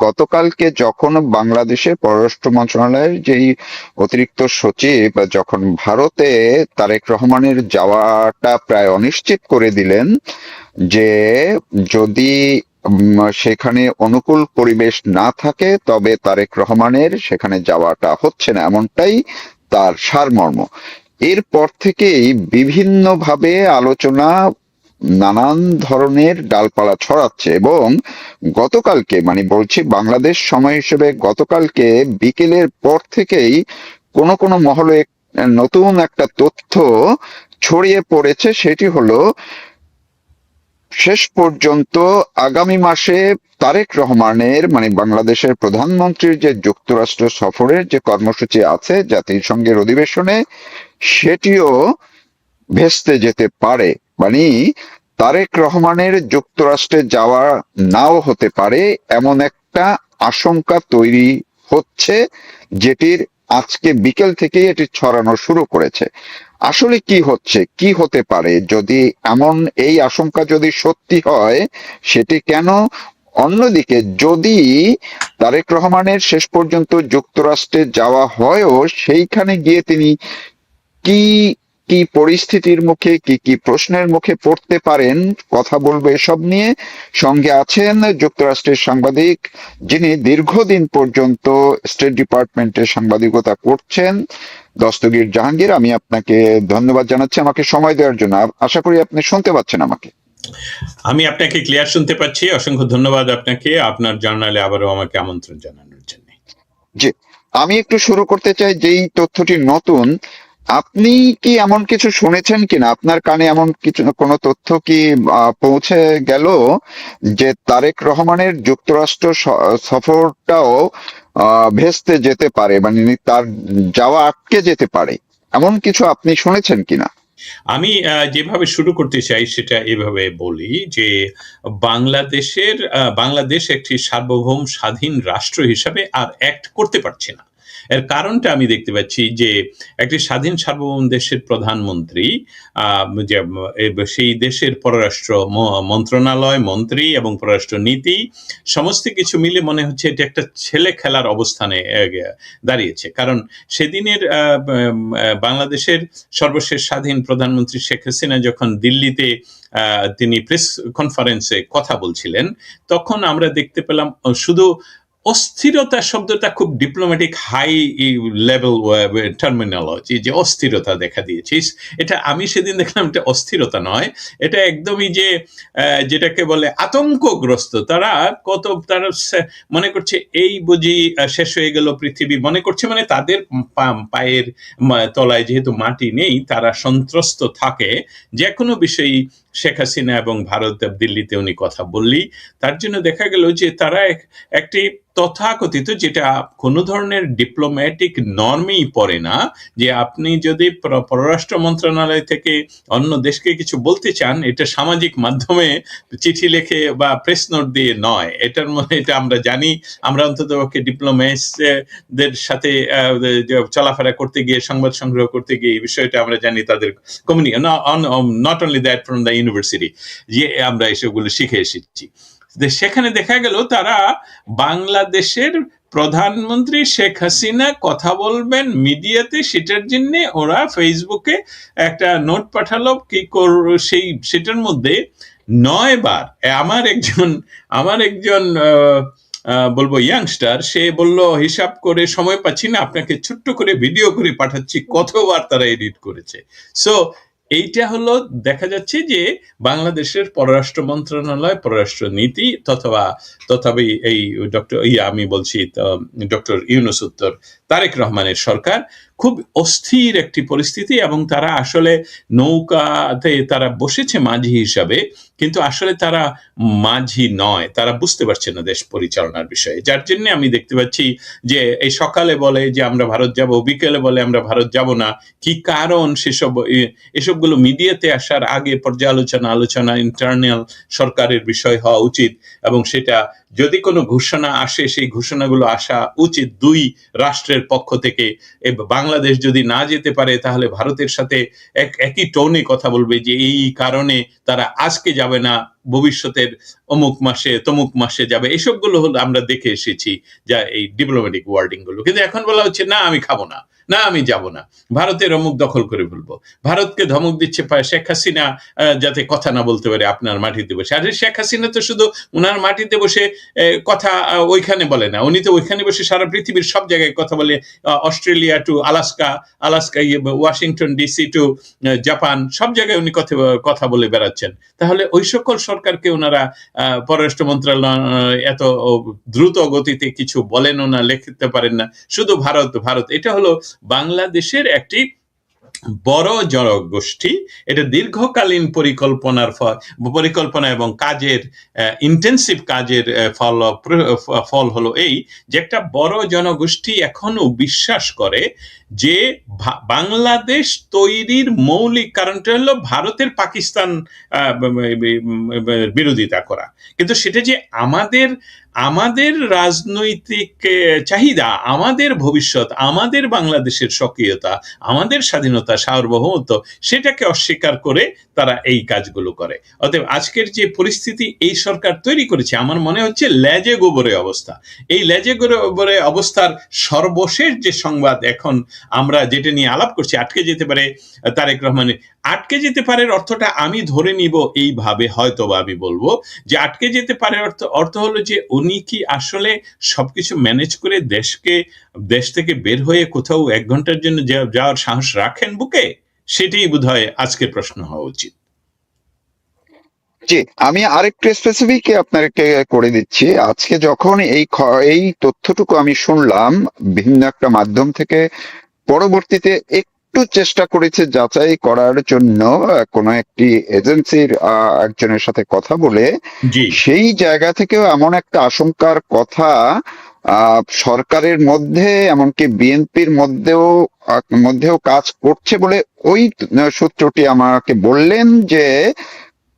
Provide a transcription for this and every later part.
গতকালকে যখন বাংলাদেশের পররাষ্ট্র মন্ত্রণালয়ের যেই অতিরিক্ত সচিব যখন ভারতে তারেক রহমানের যাওয়াটা প্রায় অনিশ্চিত করে দিলেন, যে যদি সেখানে অনুকূল পরিবেশ না থাকে তবে তারেক রহমানের সেখানে যাওয়াটা হচ্ছে না, এমনটাই তার সারমর্ম। এরপর থেকেই বিভিন্নভাবে আলোচনা নানান ধরনের ডালপালা ছড়াচ্ছে, এবং গতকালকে মানে বলছি বাংলাদেশ সময় হিসেবে গতকালকে বিকেলের পর থেকেই কোনো কোনো মহলে নতুন একটা তথ্য ছড়িয়ে পড়েছে। সেটি হলো, শেষ পর্যন্ত আগামী মাসে তারেক রহমানের মানে বাংলাদেশের প্রধানমন্ত্রীর যে যুক্তরাষ্ট্র সফরের যে কর্মসূচি আছে জাতিসংঘের অধিবেশনে, সেটিও ভেস্তে যেতে পারে। মানে তারেক রহমানের যুক্তরাষ্ট্রে যাওয়া নাও হতে পারে, এমন একটা আশঙ্কা তৈরি হচ্ছে, যেটির আজকে বিকেল থেকেই এটি ছড়ানো শুরু করেছে। আসলে কি হচ্ছে, কি হতে পারে যদি এমন এই আশঙ্কা যদি সত্যি হয়, সেটি কেন? অন্যদিকে যদি তারেক রহমানের শেষ পর্যন্ত যুক্তরাষ্ট্রে যাওয়া হয়ও, সেইখানে গিয়ে তিনি কি কি পরিস্থিতির মুখে, কি কি প্রশ্নের মুখে পড়তে পারেন, কথা বলবো এসব নিয়ে। সঙ্গে আছেন যুক্তরাষ্ট্রের সাংবাদিক, যিনি দীর্ঘদিন পর্যন্ত স্টেট ডিপার্টমেন্টে সাংবাদিকতা করছেন, দস্তগীর জাহাঙ্গীর। আমি আপনাকে ধন্যবাদ জানাচ্ছি আমাকে সময় দেওয়ার জন্য। আশা করি আপনি শুনতে পাচ্ছেন আমাকে। আমি আপনাকে ক্লিয়ার শুনতে পাচ্ছি। অসংখ্য ধন্যবাদ আপনাকে আপনার জার্নালে আবারও আমাকে আমন্ত্রণ জানানোর জন্য। জি, আমি একটু শুরু করতে চাই যেই তথ্যটি নতুন। আপনি কি এমন কিছু শুনেছেন কিনা, আপনার কানে এমন কিছু কোনো তথ্য কি পৌঁছে গেল যে তারেক রহমানের যুক্তরাষ্ট্র সফরটাও ভেস্তে যেতে পারে, মানে তার যাওয়া আটকে যেতে পারে, এমন কিছু আপনি শুনেছেন কিনা? আমি যেভাবে শুরু করতে চাই সেটা এভাবে বলি যে বাংলাদেশ একটি সার্বভৌম স্বাধীন রাষ্ট্র হিসাবে আর অ্যাক্ট করতে পারছে না। এর কারণটা আমি দেখতে পাচ্ছি যে একটি স্বাধীন সার্বভৌম দেশের প্রধানমন্ত্রী সেই দেশের পররাষ্ট্র মন্ত্রণালয় মন্ত্রী এবং পররাষ্ট্র নীতি সমস্ত কিছু মিলে মনে হচ্ছে এটি একটা ছেলে খেলার অবস্থানে দাঁড়িয়েছে। কারণ সেদিনের বাংলাদেশের সর্বশেষ স্বাধীন প্রধানমন্ত্রী শেখ হাসিনা যখন দিল্লিতে তিনি প্রেস কনফারেন্সে কথা বলছিলেন, তখন আমরা দেখতে পেলাম শুধু অস্থিরতা শব্দটা খুব ডিপ্লোম্যাটিক হাই লেভেল টার্মিনোলজি, যে অস্থিরতা দেখা দিয়েছিস, এটা আমি সেদিন দেখলাম এটা অস্থিরতা নয়, এটা একদমই যে যেটাকে বলে আতঙ্কগ্রস্ত। তারা মনে করছে এই বুঝি শেষ হয়ে গেল পৃথিবী, মনে করছে মানে তাদের পায়ের তলায় যেহেতু মাটি নেই, তারা সন্ত্রস্ত থাকে যে কোনো বিষয়ই। শেখ হাসিনা এবং ভারত দিল্লিতে উনি কথা বললি, তার জন্য দেখা গেল যে তারা একটি তথাকথিত, যেটা কোনো ধরনের ডিপ্লোম্যাটিক নর্মেই পড়ে না, যে আপনি যদি পররাষ্ট্র মন্ত্রণালয় থেকে অন্য দেশকে কিছু বলতে চান, এটা সামাজিক মাধ্যমে চিঠি লিখে বা প্রেস নোট দিয়ে নয়। এটার মধ্যে এটা আমরা জানি, আমরা অন্তত দের সাথে চলাফেরা করতে গিয়ে, সংবাদ সংগ্রহ করতে গিয়ে এই বিষয়টা আমরা জানি, তাদের communication not only that from the university, যে আমরা এসবগুলো শিখে এসেছি। সেখানে দেখা গেল তারা বাংলাদেশের প্রধানমন্ত্রী শেখ হাসিনা কথা বলবেন মিডিয়াতে, সেটার জন্য ওরা ফেসবুকে একটা নোট পাঠালো কি সেটার মধ্যে 9 বার আমার একজন বলবো ইয়াংস্টার, সে বলল হিসাব করে সময় পাচ্ছি না, আপনাকে ছোট্ট করে ভিডিও করে পাঠাচ্ছি কতবার তারা এডিট করেছে। সো এইটা হলো দেখা যাচ্ছে যে বাংলাদেশের পররাষ্ট্র মন্ত্রণালয়, পররাষ্ট্র নীতি তথাপি এই আমি বলছি ডক্টর ইউনূস উত্তর তারেক রহমানের সরকার খুব অস্থির একটি পরিস্থিতি, এবং তারা আসলে নৌকাতে তারা বসেছে মাঝি হিসাবে, কিন্তু আসলে তারা মাঝি নয়, তারা বুঝতে পারছে না দেশ পরিচালনার বিষয়ে। যার জন্য আমি দেখতে পাচ্ছি যে এই সকালে বলে যে আমরা ভারত যাব, বিকেলে বলে আমরা ভারত যাব না। কি কারণ এসবগুলো মিডিয়াতে আসার আগে আলোচনা ইন্টারনাল সরকারের বিষয় হওয়া উচিত, এবং সেটা যদি কোনো ঘোষণা আসে সেই ঘোষণাগুলো আসা উচিত দুই রাষ্ট্রের পক্ষ থেকে, বাংলাদেশ বাংলাদেশ যদি না যেতে পারে তাহলে ভারতের সাথে একই টোনে কথা বলবে যে এই কারণে তারা আজকে যাবে না, ভবিষ্যতের অমুক মাসে তমুক মাসে যাবে। এসবগুলো হলো আমরা দেখে এসেছি, যা এই ডিপ্লোম্যাটিক ওয়ার্ডিং গুলো। কিন্তু এখন বলা হচ্ছে না আমি খাবো না, না আমি যাব না, ভারতের অমুক দখল করে ফেলবো। ভারতকে ধমক দিচ্ছে শেখ হাসিনা যাতে কথা না বলতে পারে আপনার মাটিতে বসে। আর শেখ হাসিনা তো শুধু উনার মাটিতে বসে কথা ওইখানে বলে না, উনি তো ওইখানে বসে সারা পৃথিবীর সব জায়গায় কথা বলে, Australia to Alaska, Washington DC to Japan, সব জায়গায় উনি কথা বলে বেড়াচ্ছেন। তাহলে ওই সকল সরকারকে ওনারা পররাষ্ট্র মন্ত্রণালয় এত দ্রুত গতিতে কিছু বলেনও না, লিখতে পারেন না, শুধু ভারত ভারত। এটা হলো বাংলাদেশের একটি বড় জনগোষ্ঠী, এটা দীর্ঘকালীন পরিকল্পনা এবং কাজের ইন্টেন্সিভ কাজের ফল হলো এই যে একটা বড় জনগোষ্ঠী এখনো বিশ্বাস করে যে বাংলাদেশ তৈরির মৌলিক কারণটা হলো ভারতের পাকিস্তান বিরোধিতা করা। কিন্তু সেটা যে আমাদের রাজনৈতিক চাহিদা, আমাদের ভবিষ্যৎ, আমাদের বাংলাদেশের সক্রিয়তা, আমাদের স্বাধীনতা, সার্বভৌমত্ব, সেটাকে অস্বীকার করে তারা এই কাজগুলো করে। অতএব আজকের যে পরিস্থিতি এই সরকার তৈরি করেছে, আমার মনে হচ্ছে লেজে গোবরে অবস্থা। এই লেজে গোবরে অবস্থার সর্বশেষ যে সংবাদ এখন আমরা যেটা নিয়ে আলাপ করছি, আটকে যেতে পারে তারেক রহমানের। আটকে যেতে পারে অর্থটা আমি ধরে নিব এইভাবে, হয়তো বা আমি বলবো যে আটকে যেতে পারে অর্থ হলো যে উনি কি আসলে সবকিছু ম্যানেজ করে দেশ থেকে বের হয়ে কোথাও 1 ঘন্টার জন্য যাওয়ার সাহস রাখেন বুকে? সেটাই বোধহয় আজকের প্রশ্ন হওয়া উচিত। জি, আমি আরেকটু স্পেসিফিক আপনাকে করে দিচ্ছি। আজকে যখন এই তথ্যটুকু আমি শুনলাম ভিন্ন একটা মাধ্যম থেকে, পরবর্তীতে একটু চেষ্টা করেছে যাচাই করার জন্য কোনো একটি এজেন্সির একজনের সাথে কথা বলে, জি, সেই জায়গা থেকেও এমন একটা আশঙ্কার কথা সরকারের মধ্যে, এমনকি বিএনপির মধ্যেও কাজ করছে বলে ওই সূত্রটি আমাকে বললেন যে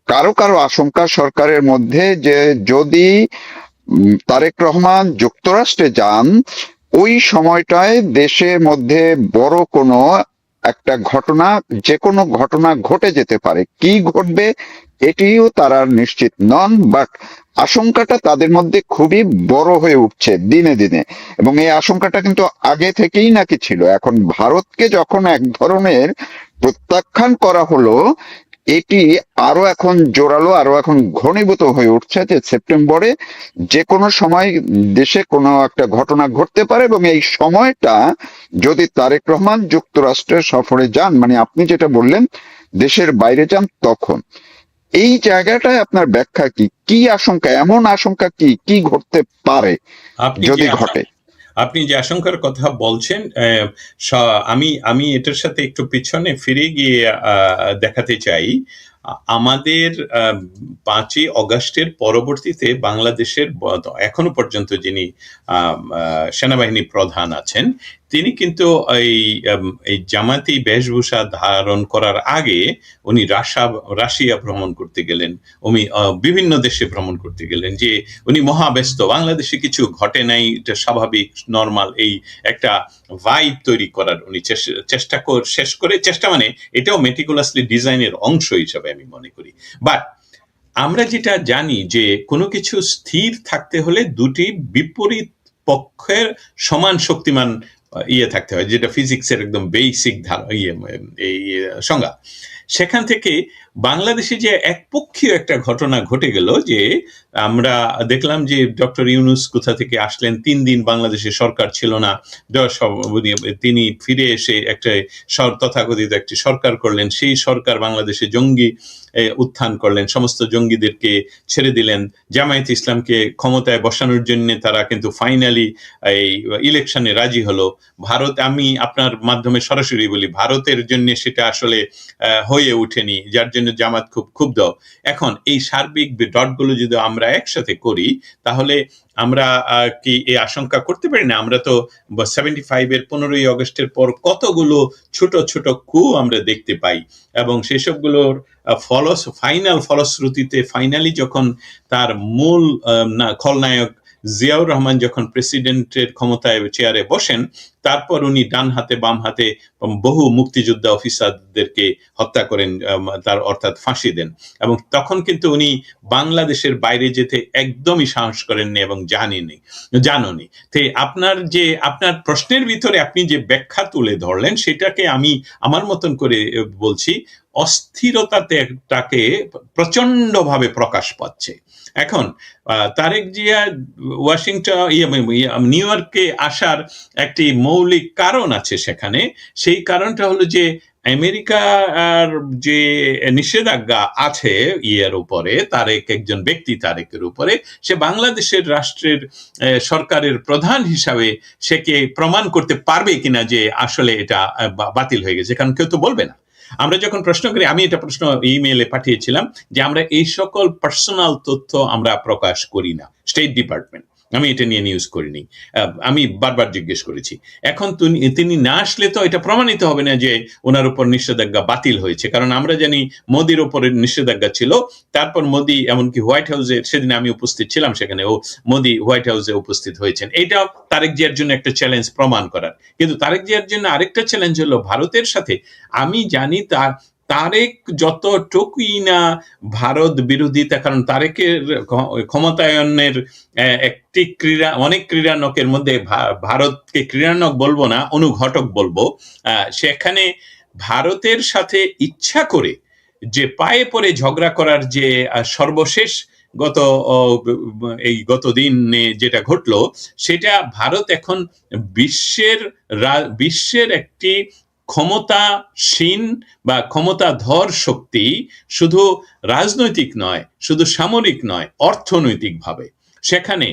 কারো কারো আশঙ্কা সরকারের মধ্যে যে যদি তারেক রহমান যুক্তরাষ্ট্রে যান, ওই সময়টায় দেশের মধ্যে বড় কোনো একটা ঘটনা, যে কোনো ঘটনা ঘটে যেতে পারে। কি ঘটবে এটিও তারা নিশ্চিত নন, বাট আশঙ্কাটা তাদের মধ্যে খুবই বড় হয়ে উঠছে দিনে দিনে। এবং এই আশঙ্কাটা কিন্তু আগে থেকেই নাকি ছিল। এখন ভারতকে যখন এক ধরনের প্রত্যাখ্যান করা হলো, এটি আরো এখন জোরালো, আরো এখন ঘনীভূত হয়ে উঠছে যে সেপ্টেম্বরে যে কোনো সময় দেশে কোনো একটা ঘটনা ঘটতে পারে। এবং এই সময়টা যদি তারেক রহমান যুক্তরাষ্ট্রের সফরে যান, মানে আপনি যেটা বললেন দেশের বাইরে যান, তখন এই জায়গাটায় আপনার ব্যাখ্যা কি? কি আশঙ্কা, এমন আশঙ্কা কি ঘটতে পারে যদি ঘটে? আপনি যে আশঙ্কার কথা বলছেন, আমি এটার সাথে একটু পিছনে ফিরে গিয়ে দেখাতে চাই। আমাদের 5ই অগাস্টের পরবর্তীতে বাংলাদেশের এখনো পর্যন্ত যিনি সেনাবাহিনী প্রধান আছেন, তিনি কিন্তু এই জামাতি বেশভূষা ধারণ করার আগে উনি রাশিয়া ভ্রমণ করতে গেলেন, উনি বিভিন্ন দেশে ভ্রমণ করতে গেলেন, যে উনি মহাব্যস্ত, বাংলাদেশে কিছু ঘটে নাই, এটা স্বাভাবিক নর্মাল, এই একটা ভাইব তৈরি করার উনি চেষ্টা মানে এটাও মেটিকুলাসলি ডিজাইনের অংশ হিসাবে আমি মনে করি। বাট আমরা যেটা জানি যে কোনো কিছু স্থির থাকতে হলে দুটি বিপরীত পক্ষের সমান শক্তিমান থাকতে হয়, যেটা ফিজিক্সের একদম বেসিক এই সংজ্ঞা। সেখান থেকে বাংলাদেশে যে একপক্ষীয় একটা ঘটনা ঘটে গেল, যে আমরা দেখলাম যে ডক্টর ইউনূস কোথা থেকে আসলেন, 3 দিন বাংলাদেশের সরকার ছিল না, তিনি ফিরে এসে একটা তথাকথিত একটি সরকার করলেন। সেই সরকার বাংলাদেশে জঙ্গি উত্থান করলেন, সমস্ত জঙ্গিদেরকে ছেড়ে দিলেন, জামায়াত ইসলামকে ক্ষমতায় বসানোর জন্য তারা কিন্তু ফাইনালি এই ইলেকশনে রাজি হলো। ভারত, আমি আপনার মাধ্যমে সরাসরি বলি, ভারতের জন্য সেটা আসলে হয়ে ওঠেনি, যার জন্য জামাত খুব ক্ষুব্ধ। এখন এই সার্বিক ডটগুলো যদি আমরা একসাথে করি, তাহলে আমরা কি এই আশঙ্কা করতে পারি না? আমরা তো 75-এর 15ই অগস্টের পর কতগুলো ছোট ছোট কু আমরা দেখতে পাই, এবং সেসবগুলোর ফাইনাল ফলশ্রুতিতে ফাইনালি যখন তার মূল খলনায়ক জিয়াউর রহমান যখন প্রেসিডেন্টের ক্ষমতায় চেয়ারে বসেন, তারপর উনি ডান হাতে বাম হাতে বহু মুক্তিযোদ্ধা অফিসারদেরকে হত্যা করেন, তার অর্থাৎ ফাঁসি দেন। এবং তখন কিন্তু উনি বাংলাদেশের বাইরে যেতে একদমই সাহস করেননি এবং জানেনি। তো আপনার প্রশ্নের ভিতরে আপনি যে ব্যাখ্যা তুলে ধরলেন, সেটাকে আমি আমার মতন করে বলছি, অস্থিরতাটাকে প্রচন্ডভাবে প্রকাশ পাচ্ছে। এখন তারেক জিয়া নিউ ইয়র্কে আসার একটি মৌলিক কারণ আছে সেখানে। সেই কারণটা হলো যে আমেরিকার যে নিষেধাজ্ঞা আছে ইয়ের উপরে, একজন ব্যক্তি তারেকের উপরে, সে বাংলাদেশের রাষ্ট্রের সরকারের প্রধান হিসাবে সেকে প্রমাণ করতে পারবে কিনা যে আসলে এটা বাতিল হয়ে গেছে, কারণ কেউ তো বলবে না। আমরা যখন প্রশ্ন করি, আমি এটা প্রশ্ন ইমেইলে পাঠিয়েছিলাম যে আমরা এই সকল পার্সোনাল তথ্য আমরা প্রকাশ করি না, স্টেট ডিপার্টমেন্ট, আমি এটা নিয়ে নিউজ করিনি, আমি বারবার জিজ্ঞেস করেছি। এখন তিনি না আসলে তো এটা প্রমাণিত হবে না যে ওনার উপর নিষেধাজ্ঞা বাতিল হয়েছে, কারণ আমরা জানি মোদির উপরে নিষেধাজ্ঞা ছিল, তারপর মোদি এমনকি হোয়াইট হাউসে, সেদিন আমি উপস্থিত ছিলাম সেখানে, মোদি হোয়াইট হাউসে উপস্থিত হয়েছেন। এইটাও তারেক জিয়ার জন্য একটা চ্যালেঞ্জ প্রমাণ করার। কিন্তু তারেক জিয়ার জন্য আরেকটা চ্যালেঞ্জ হলো ভারতের সাথে। আমি জানি তারেক যতটুকুই না ভারত বিরোধিতা, কারণ তারেকের ক্ষমতায়নের একটি অনেক ক্রীড়ানকের মধ্যে ভারতকে ক্রীড়ানক বলবো না, অনুঘটক বলবো, সেখানে ভারতের সাথে ইচ্ছা করে যে পায়ে পড়ে ঝগড়া করার যে সর্বশেষ গত দিনে যেটা ঘটলো, সেটা ভারত এখন বিশ্বের একটি ক্ষমতাসীন বা ক্ষমতাধর শক্তি, শুধু রাজনৈতিক নয়, শুধু সামরিক নয়, অর্থনৈতিকভাবে। সেখানে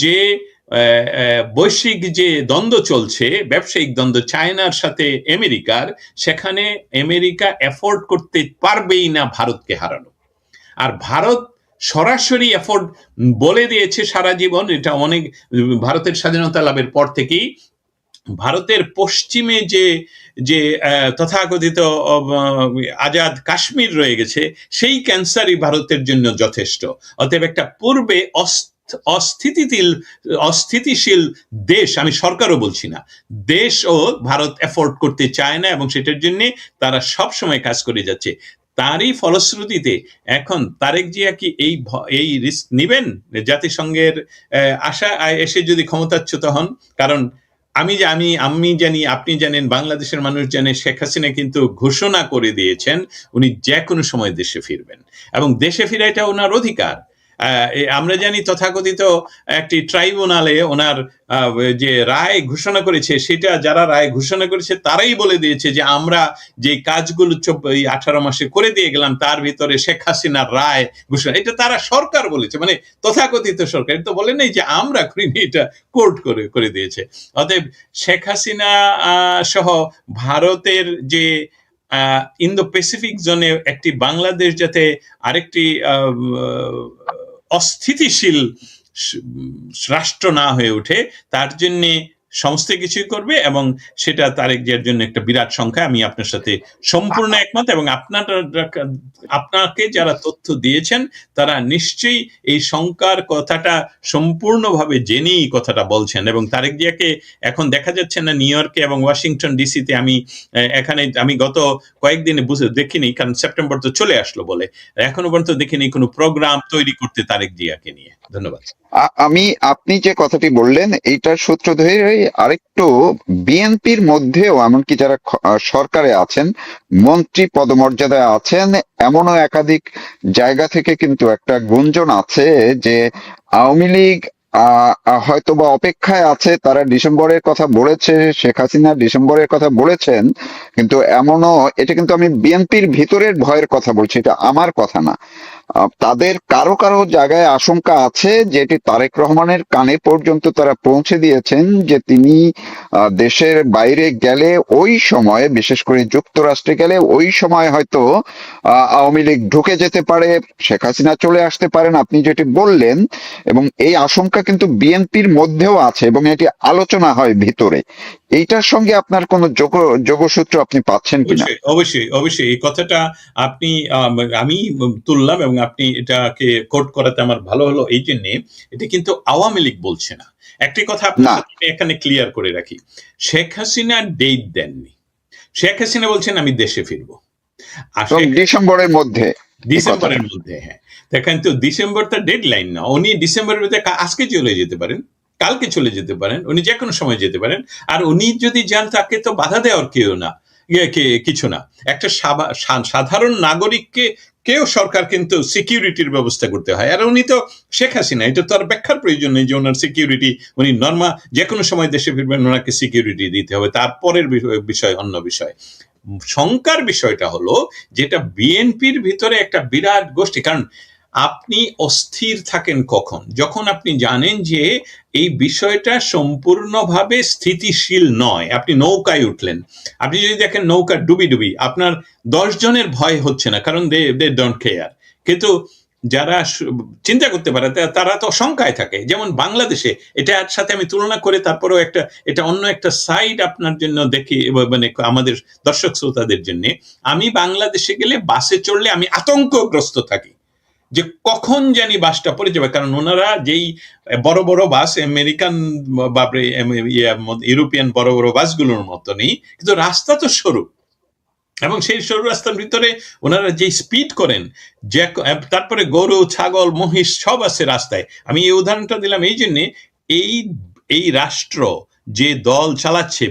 যে বৈশ্বিক যে দ্বন্দ্ব চলছে, ব্যবসায়িক দ্বন্দ্ব চায়নার সাথে আমেরিকার, সেখানে আমেরিকা এফোর্ড করতে পারবেই না ভারতকে হারানো। আর ভারত সরাসরি এফোর্ড বলে দিয়েছে সারা জীবন, এটা অনেক ভারতের স্বাধীনতা লাভের পর থেকেই ভারতের পশ্চিমে যে তথাকথিত আজাদ কাশ্মীর রয়ে গেছে, সেই ক্যান্সারই ভারতের জন্য যথেষ্ট। অতএব একটা পূর্বে অস্থিতিশীল দেশ, আমি সরকারও বলছি না, দেশও ভারত এফোর্ড করতে চায় না, এবং সেটার জন্য তারা সব সময় কাজ করে যাচ্ছে। তারই ফলশ্রুতিতে এখন তারেক জিয়া কি এই রিস্ক নিবেন জাতিসংঘের আশা এসে যদি ক্ষমতাচ্যুত হন? কারণ আমি জানি, আপনি জানেন, বাংলাদেশের মানুষ জানে, শেখ হাসিনা কিন্তু ঘোষণা করে দিয়েছেন উনি যে কোনো সময় দেশে ফিরবেন, এবং দেশে ফিরা এটা ওনার অধিকার। আমরা জানি তথাকথিত একটি ট্রাইব্যুনালে ওনার যে রায় ঘোষণা করেছে, সেটা যারা রায় ঘোষণা করেছে তারাই বলে দিয়েছে যে আমরা যে কাজগুলো 18 মাসে করে দিয়ে গেলাম, তার ভিতরে শেখ হাসিনার রায় ঘোষণা, এটা তারা সরকার বলেছে, মানে তথাকথিত সরকার, এটা তো বলে নাই যে আমরা করিনি, এটা কোর্ট করে দিয়েছে। অতএব শেখ হাসিনা সহ ভারতের যে ইন্দো প্যাসিফিক জোনে একটি বাংলাদেশ যাতে আরেকটি অস্থিতিশীল রাষ্ট্র না হয়ে ওঠে, তার জন্য সমস্ত কিছুই করবে, এবং সেটা তারেক জিয়ার জন্য একটা বিরাট সংখ্যা। আমি আপনার সাথে সম্পূর্ণ একমত, এবং আপনাকে যারা তথ্য দিয়েছেন তারা নিশ্চয়ই এই সংখ্যার কথাটা সম্পূর্ণভাবে জেনেই কথাটা বলছেন। এবং তারেক জিয়াকে এখন দেখা যাচ্ছে না নিউ ইয়র্কে এবং ওয়াশিংটন ডিসিতে। আমি গত কয়েকদিনে দেখিনি, কারণ সেপ্টেম্বর তো চলে আসলো বলে এখনো পর্যন্ত দেখিনি কোনো প্রোগ্রাম তৈরি করতে তারেক জিয়াকে নিয়ে। ধন্যবাদ। আপনি যে কথাটি বললেন, এইটার সূত্র ধরে আরেকটু বিএনপির মধ্যেও, এমনকি যারা সরকারে আছেন, মন্ত্রী পদমর্যাদায় আছেন, এমনও একাধিক জায়গা থেকে কিন্তু একটা গুঞ্জন আছে যে আওয়ামী লীগ হয়তো বা অপেক্ষায় আছে, তারা ডিসেম্বরের কথা বলেছে, শেখ হাসিনা ডিসেম্বরের কথা বলেছেন, কিন্তু এটা কিন্তু আমি বিএনপির ভিতরের ভয়ের কথা বলছি, এটা আমার কথা না। তাদের কারো কারো জায়গায় আশঙ্কা আছে যে এটি তারেক রহমানের কানে পর্যন্ত তারা পৌঁছে দিয়েছেন, যে তিনি দেশের বাইরে গেলে, ওই সময় বিশেষ করে যুক্তরাষ্ট্রে গেলে, ওই সময় হয়তো আওয়ামী লীগ ঢুকে যেতে পারে, শেখ হাসিনা চলে আসতে পারেন, আপনি যেটি বললেন। এবং এই আশঙ্কা কিন্তু বিএনপির মধ্যেও আছে, এবং এটি আলোচনা হয় ভিতরে। এইটার সঙ্গে আপনার কোন যোগসূত্র আপনি পাচ্ছেন কিনা? অবশ্যই এই কথাটা আমি তুললাম, এবং আপনি এটাকে কোট করাতে আমার ভালো হলো এই জন্যে, এটা কিন্তু আওয়ামী লীগ বলছে না। একটি কথা আপনার না, সাথে আমি এখানে ক্লিয়ার করে রাখি, শেখ হাসিনা ডেট দেননি। শেখ হাসিনা বলছেন আমি দেশে ফিরবো, আর এবং শেখ ডিসেম্বরের মধ্যে এই কথাটা। ডিসেম্বরের মধ্যে। হ্যাঁ, দেখেন তো ডিসেম্বর তার ডেডলাইন না, উনি ডিসেম্বরের মধ্যে আজকে চলে যেতে পারেন, কালকে চলে যেতে পারেন, উনি যে কোনো সময় যেতে পারেন। আর উনি যদি যান তাকে তো বাধা দেওয়ার কেউ না, কিছু না। একটা সাধারণ নাগরিককে কেউ সরকার কিন্তু সিকিউরিটির ব্যবস্থা করতে হয়, আর উনি তো শেখ হাসিনা, এটা তো আর ব্যাখ্যার প্রয়োজন নেই যে ওনার সিকিউরিটি, উনি যে কোনো সময় দেশে ফিরবেন, ওনাকে সিকিউরিটি দিতে হবে। তারপরের বিষয় অন্য বিষয়। শঙ্কার বিষয়টা হলো যেটা বিএনপির ভিতরে একটা বিরাট গোষ্ঠী, কারণ আপনি অস্থির থাকেন কখন, যখন আপনি জানেন যে এই বিষয়টা সম্পূর্ণভাবে স্থিতিশীল নয়। আপনি নৌকায় উঠলেন, আপনি যদি দেখেন নৌকা ডুবি ডুবি, আপনার 10 জনের ভয় হচ্ছে না, কারণ দে ডোন্ট কেয়ার। কিন্তু যারা চিন্তা করতে পারে তারা তো শঙ্কায় থাকে। যেমন বাংলাদেশে, এটার সাথে আমি তুলনা করে তারপরেও এটা অন্য একটা সাইড আপনার জন্য দেখি, মানে আমাদের দর্শক শ্রোতাদের জন্য। আমি বাংলাদেশে গেলে বাসে চড়লে আমি আতঙ্কগ্রস্ত থাকি যে কখন জানি বাসটা পড়ে যাবে, কারণ ওনারা যেই বড় বড় বাস, আমেরিকান বাপরে ইউরোপিয়ান বড় বড় বাসগুলোর মতো নেই, কিন্তু রাস্তা তো সরু, এবং সেই সরু রাস্তার ভিতরে ওনারা যে স্পিড করেন, যে তারপরে গরু ছাগল মহিষ সব আছে রাস্তায়। আমি এই উদাহরণটা দিলাম এই জন্যে, এই এই রাষ্ট্র যে দল চালাচ্ছে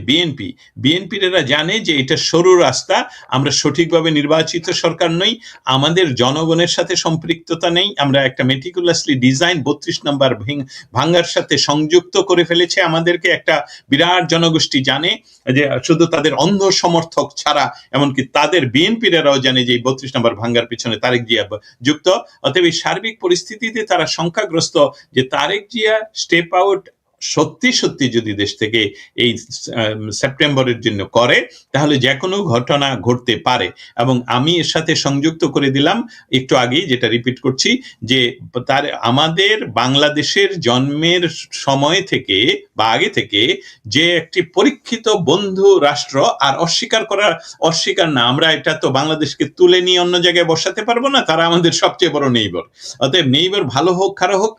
বিএনপির এরা জানে যে এটা সরু রাস্তা, আমরা সঠিকভাবে নির্বাচিত সরকার নই, আমাদের জনগণের সাথে সম্পৃক্ততা নেই, আমরা একটা মেটিকুলাসলি ডিজাইন 32 নম্বর ভাঙ্গার সাথে সংযুক্ত করে ফেলেছে আমাদেরকে। একটা বিরাট জনগোষ্ঠী জানে যে শুধু তাদের অন্ধ সমর্থক ছাড়া, এমনকি তাদের বিএনপিরাও জানে যে 32 নম্বর ভাঙ্গার পিছনে তারেক জিয়া যুক্ত। অতএব এই সার্বিক পরিস্থিতিতে তারা শঙ্কাগ্রস্ত যে তারেক জিয়া স্টেপ আউট সত্যি সত্যি যদি দেশ থেকে এই সেপ্টেম্বরের জন্য করে, তাহলে যে কোনো ঘটনা ঘটতে পারে। এবং আমি এর সাথে সংযুক্ত করে দিলাম একটু আগেই, যেটা রিপিট করছি, যে আমাদের বাংলাদেশের জন্মের সময় থেকে বা আগে থেকে যে একটি পরীক্ষিত বন্ধু রাষ্ট্র, আর অস্বীকার না, আমরা এটা তো বাংলাদেশকে তুলে নিয়ে অন্য জায়গায় বসাতে পারবো না, তারা আমাদের সবচেয়ে বড় নেইবার। অতএব নেইবার ভালো হোক খারাপ হোক,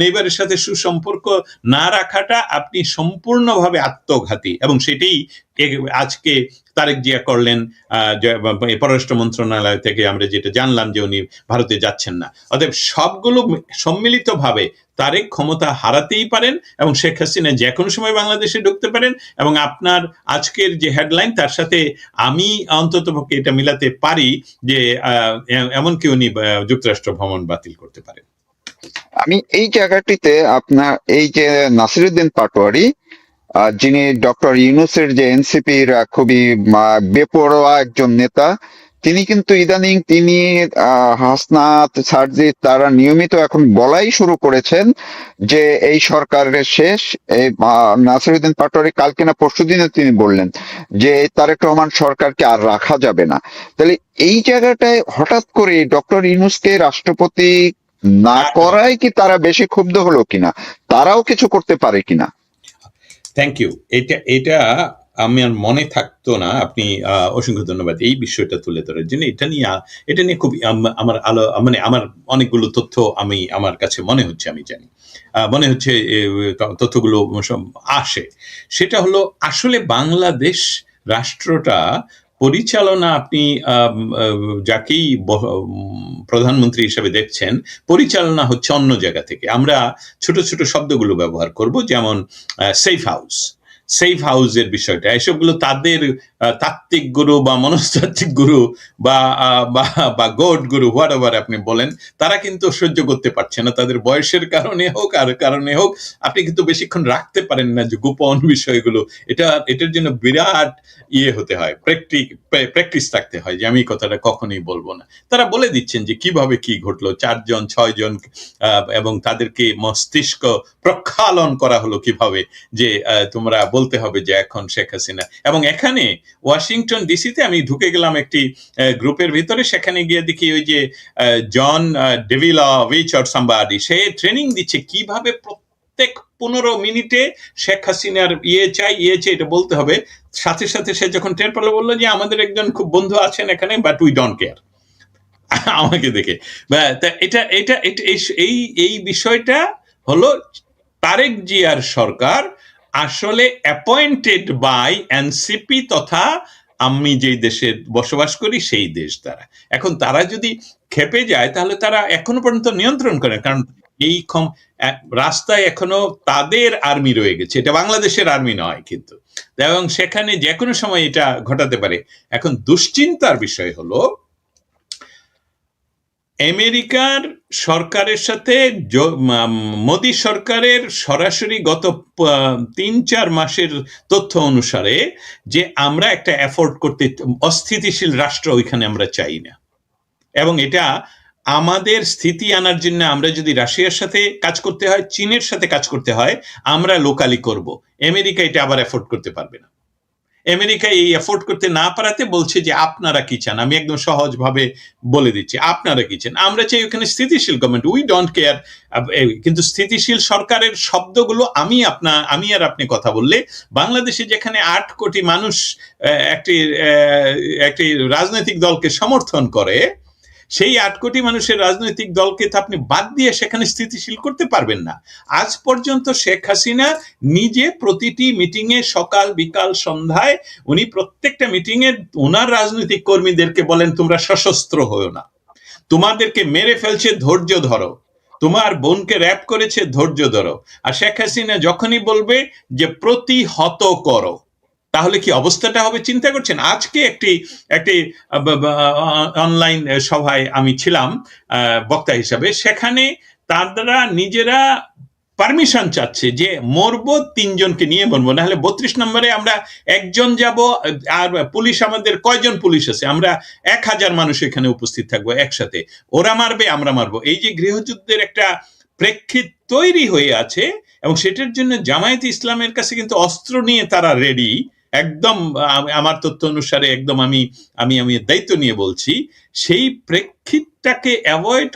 নেইবারের সাথে সুসম্পর্ক না রাখাটা আপনি সম্পূর্ণভাবে আত্মঘাতী, এবং সেটাই আজকে তারেক জিয়া করলেন। পররাষ্ট্র মন্ত্রণালয় থেকে আমরা যেটা জানলাম যে উনি ভারতে যাচ্ছেন না। অতএব সবগুলো সম্মিলিতভাবে তারেক ক্ষমতা হারাতেই পারেন, এবং শেখ হাসিনা যে কোনো সময় বাংলাদেশে ঢুকতে পারেন। এবং আপনার আজকের যে হেডলাইন, তার সাথে আমি অন্ততপক্ষে এটা মিলাতে পারি যে এমনকি উনি যুক্তরাষ্ট্র ভ্রমণ বাতিল করতে পারেন। আমি এই জায়গাটিতে আপনার এই যে নাসিরুদ্দিন পাটোয়ারি, যিনি ডক্টর ইউনূসের যে এনসিপির খুবই বেপরোয়া একজন নেতা, তিনি কিন্তু ইদানিং তিনি হাসনাত সারজিৎ তারা নিয়মিত এখন বলাই শুরু করেছেন যে এই সরকারের শেষ। এই নাসিরুদ্দিন পাটোয়ারি কালকে না পরশুদিনে তিনি বললেন যে তারেক রহমান সরকারকে আর রাখা যাবে না। তাহলে এই জায়গাটায় হঠাৎ করে ডক্টর ইউনূসকে রাষ্ট্রপতি না করায় কি তারা বেশি ক্ষুব্ধ হলো কিনা, তারাও কিছু করতে পারে কিনা? Thank you. এটা আমার মনে থাকতো না। আপনি অসংখ্য ধন্যবাদ এই বিষয়টা তুলে ধরার জন্য। এটা নিয়ে খুব আমার মানে আমার অনেকগুলো তথ্য আমার কাছে মনে হচ্ছে, আমি জানি, মনে হচ্ছে তথ্যগুলো আসে। সেটা হলো আসলে বাংলাদেশ রাষ্ট্রটা পরিচালনা, আপনি যাকেই প্রধানমন্ত্রী হিসেবে দেখছেন, পরিচালনা হচ্ছে অন্য জায়গা থেকে। আমরা ছোট ছোট শব্দগুলো ব্যবহার করব, যেমন সেফ হাউসের বিষয়টা, এসবগুলো তাদের তাত্ত্বিক গুরু বা মনস্তাত্ত্বিক গুরু বা গড গুরু, হোয়াট এভার আপনি বলেন, তারা কিন্তু সহ্য করতে পারছে না, তাদের বয়সের কারণে হোক আর কারণে হোক। আপনি কিন্তু বেশিক্ষণ রাখতে পারেন না যে গোপন বিষয়গুলো, এটার জন্য বিরাট হতে হয়, প্র্যাকটিস থাকতে হয় যে আমি এই কথাটা কখনোই বলবো না। তারা বলে দিচ্ছেন যে কিভাবে কি ঘটলো, 4 জন 6 জন, এবং তাদেরকে মস্তিষ্ক প্রক্ষালন করা হলো কিভাবে, যে তোমরা বলতে হবে যে এখন শেখ হাসিনা। এবং এখানে ওয়াশিংটন ডিসিতে আমি ঢুকে গেলাম একটি গ্রুপের ভিতরে, সেখানে গিয়ে দেখি ওই যে জন ডেভিলোভিচ অর সামবাডি, সে ট্রেনিং দিচ্ছে কিভাবে প্রত্যেক 15 মিনিটে শেখ হাসিনার চাই এটা বলতে হবে। সাথে সাথে সে যখন টের পেল, বললো যে আমাদের একজন খুব বন্ধু আছেন এখানে, বাট উই ডোন্ট কেয়ার। আমাকে দেখে। তা এটা এটা এটা এই এই বিষয়টা হলো তারেক জিয়ার সরকার আসলে অ্যাপয়েন্টেড বাই এনসিপি তথা আমি যেই দেশে বসবাস করি সেই দেশ দ্বারা। এখন তারা যদি খেপে যায় তাহলে তারা এখনো পর্যন্ত নিয়ন্ত্রণ করে, কারণ এই রাস্তায় এখনো তাদের আর্মি রয়ে গেছে, এটা বাংলাদেশের আর্মি নয় কিন্তু, এবং সেখানে যে কোনো সময় এটা ঘটাতে পারে। এখন দুশ্চিন্তার বিষয় হলো আমেরিকার সরকারের সাথে মোদী সরকারের সরাসরি গত ৩-৪ মাসের তথ্য অনুসারে যে আমরা একটা এফোর্ড করতে, অস্থিতিশীল রাষ্ট্র ওইখানে আমরা চাই না, এবং এটা আমাদের স্থিতি আনার জন্য আমরা যদি রাশিয়ার সাথে কাজ করতে হয়, চীনের সাথে কাজ করতে হয়, আমরা লোকালি করব। আমেরিকা এটা আবার এফোর্ড করতে পারবে না। আমেরিকা এই এফোর্ড করতে না পারাতে বলছে যে আপনারা কি চান, আমি একদম সহজভাবে বলে দিচ্ছি, আপনারা কি চান, আমরা চাই ওখানে স্থিতিশীল গভর্নমেন্ট, উই ডোন্ট কেয়ার। কিন্তু স্থিতিশীল সরকারের শব্দগুলো আমি আর আপনি কথা বললে, বাংলাদেশে যেখানে ৮ কোটি মানুষ একটি একটি রাজনৈতিক দলকে সমর্থন করে, সেই ৮ কোটি মানুষের রাজনৈতিক দলকে তো আপনি বাদ দিয়ে সেখানে স্থিতিশীল করতে পারবেন না। আজ পর্যন্ত শেখ হাসিনা নিজে প্রতিটি মিটিংয়ে সকাল বিকাল সন্ধ্যায় উনি প্রত্যেকটা মিটিংয়ে ওনার রাজনৈতিক কর্মীদেরকে বলেন তোমরা সশস্ত্র হও না, তোমাদেরকে মেরে ফেলছে ধৈর্য ধরো, তোমার বোনকে র‍্যাপ করেছে ধৈর্য ধরো। আর শেখ হাসিনা যখনই বলবে যে প্রতিহত করো, তাহলে কি অবস্থাটা হবে চিন্তা করছেন? আজকে একটি একটি অনলাইন সভায় আমি ছিলাম বক্তা হিসাবে, সেখানে তারা নিজেরা পারমিশন চাচ্ছে যে মরবো ৩ জনকে নিয়ে মরবো, না হলে ৩২ নম্বরে আমরা একজন যাব, আর পুলিশ আমাদের কয়জন পুলিশ আছে, আমরা ১,০০০ মানুষ এখানে উপস্থিত থাকবো একসাথে, ওরা মারবে আমরা মারবো। এই যে গৃহযুদ্ধের একটা প্রেক্ষিত তৈরি হয়ে আছে, এবং সেটার জন্য জামায়াতে ইসলামের কাছে কিন্তু অস্ত্র নিয়ে তারা রেডি একদম। আমার তথ্য অনুসারে একদম আমি আমি আমি দায়িত্ব নিয়ে বলছি, সেই প্রেক্ষিতটাকে অ্যাভয়েড